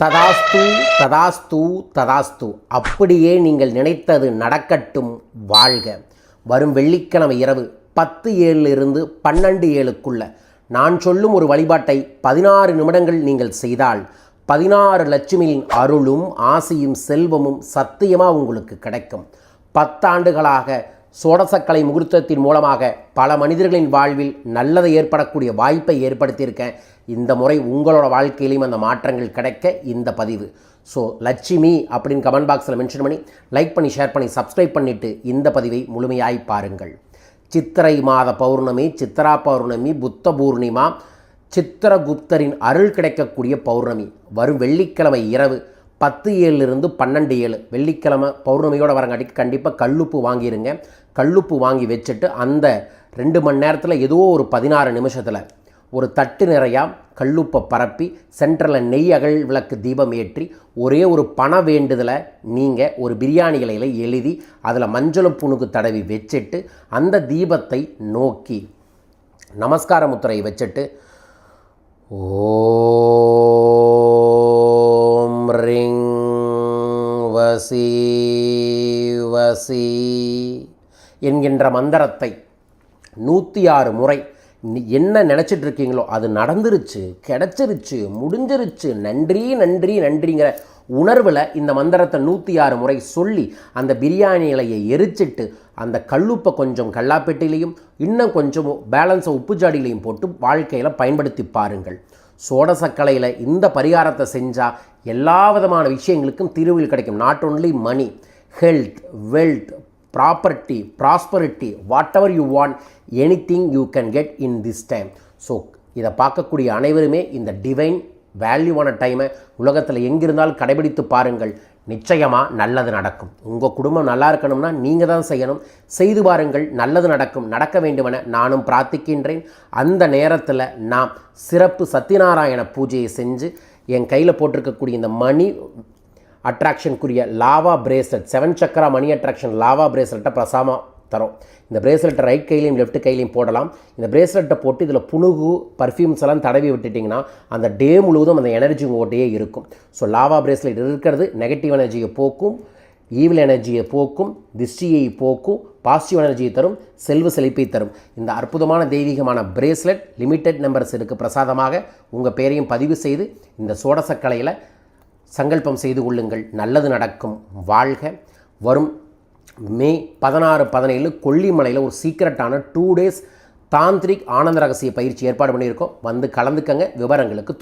ததாஸ்து ததாஸ்து ததாஸ்து. அப்படியே நீங்கள் நினைத்தது நடக்கட்டும். வாழ்க. வரும் வெள்ளிக்கிழமை இரவு 10:07 12:07 நான் சொல்லும் ஒரு வழிபாட்டை 16 நிமிடங்கள் நீங்கள் செய்தால் 16 லட்சுமியின் அருளும் ஆசையும் செல்வமும் சத்தியமாக உங்களுக்கு கிடைக்கும். 10 ஆண்டுகளாக சோடசக்கலை முகூர்த்தத்தின் மூலமாக பல மனிதர்களின் வாழ்வில் நல்லதை ஏற்படக்கூடிய வாய்ப்பை ஏற்படுத்தியிருக்கேன். இந்த முறை உங்களோட வாழ்க்கையிலையும் அந்த மாற்றங்கள் கிடைக்க இந்த பதிவு. ஸோ லட்சுமி அப்படின்னு கமெண்ட் பாக்ஸில் மென்ஷன் பண்ணி லைக் பண்ணி ஷேர் பண்ணி சப்ஸ்கிரைப் பண்ணிவிட்டு இந்த பதிவை முழுமையாய் பாருங்கள். சித்திரை மாத பௌர்ணமி, சித்ரா பௌர்ணமி, புத்த பூர்ணிமா, சித்திரகுப்தரின் அருள் கிடைக்கக்கூடிய பௌர்ணமி வரும் வெள்ளிக்கிழமை இரவு 10:07 12:07 வெள்ளிக்கிழமை பௌர்ணமியோடு வரங்காட்டிக்கு கண்டிப்பாக கல்லுப்பு வாங்கிடுங்க. கல்லுப்பு வாங்கி வச்சுட்டு அந்த 2 மணி நேரத்தில் ஏதோ ஒரு 16 நிமிஷத்தில் ஒரு தட்டு நிறையா கல்லுப்பை பரப்பி சென்டரில் நெய் அகல் விளக்கு தீபம் ஏற்றி ஒரே ஒரு பண வேண்டுதலை நீங்கள் ஒரு பிரியாணி இலையில் எழுதி அதில் மஞ்சளும் புணுக்கு தடவி வச்சுட்டு அந்த தீபத்தை நோக்கி நமஸ்கார முத்திரையை வச்சுட்டு ஓம் ரிங் வசி வசி என்கின்ற மந்திரத்தை 106 முறை என்ன நினச்சிட்டு இருக்கீங்களோ அது நடந்துருச்சு, கிடச்சிருச்சு, முடிஞ்சிருச்சு, நன்றி நன்றி நன்றிங்கிற உணர்வில் இந்த மந்திரத்தை 106 முறை சொல்லி அந்த பிரியாணி இலையை எரிச்சிட்டு அந்த கல்லுப்பை கொஞ்சம் கல்லாப்பெட்டிலையும் இன்னும் கொஞ்சம் பேலன்ஸை உப்பு ஜாடியிலையும் போட்டு வாழ்க்கையில் பயன்படுத்தி பாருங்கள். சோடசக்கலையில் இந்த பரிகாரத்தை செஞ்சால் எல்லா விதமான விஷயங்களுக்கும் தீர்வுகள் கிடைக்கும். Not only money, health, wealth, property, prosperity, whatever you want, anything you can get in this time. So இதை பார்க்கக்கூடிய அனைவருமே இந்த டிவைன் வேல்யூவான டைமை உலகத்தில் எங்கிருந்தாலும் கடைபிடித்து பாருங்கள். நிச்சயமாக நல்லது நடக்கும். உங்கள் குடும்பம் நல்லா இருக்கணும்னா நீங்கள் தான் செய்யணும். செய்து பாருங்கள், நல்லது நடக்கும். நடக்க வேண்டுமென நானும் பிரார்த்திக்கின்றேன். அந்த நேரத்தில் நாம் சிறப்பு சத்யநாராயண பூஜையை செஞ்சு என் கையில் போட்டிருக்கக்கூடிய இந்த மணி அட்ராக்ஷனுக்குரிய லாவா பிரேஸ்லெட், 7 சக்கரா மணி அட்ராக்ஷன் லாவா பிரேஸ்லெட்டை பிரசாமாக தரோம். இந்த பிரேஸ்லெட்டை ரைட் கையிலையும் லெஃப்ட் கையிலையும் போடலாம். இந்த பிரேஸ்லெட்டை போட்டு இதில் புணுகு பர்ஃப்யூம்ஸ் எல்லாம் தடவி விட்டுட்டிங்கன்னா அந்த டே முழுவதும் அந்த எனர்ஜி உங்கள்கிட்டயே இருக்கும். ஸோ லாவா பிரேஸ்லெட் இருக்கிறது நெகட்டிவ் எனர்ஜியை போக்கும், ஈவில் எனர்ஜியை போக்கும், திருஷ்டியை போக்கும், பாசிட்டிவ் எனர்ஜியை தரும், செல்வ செழிப்பை தரும். இந்த அற்புதமான தெய்வீகமான பிரேஸ்லெட் லிமிட்டெட் நம்பர்ஸ் இருக்குது. பிரசாதமாக உங்கள் பேரையும் பதிவு செய்து இந்த சோடசக்கலையில் சங்கல்பம் செய்து கொள்ளுங்கள். நல்லது நடக்கும். வாழ்க. வரும் மே 16 17 கொல்லிமலையில் ஒரு சீக்ரெட்டான 2 days தாந்திரிக் ஆனந்த ரகசிய பயிற்சி ஏற்பாடு பண்ணியிருக்கோம். வந்து கலந்துக்கங்க. விவரங்களுக்கு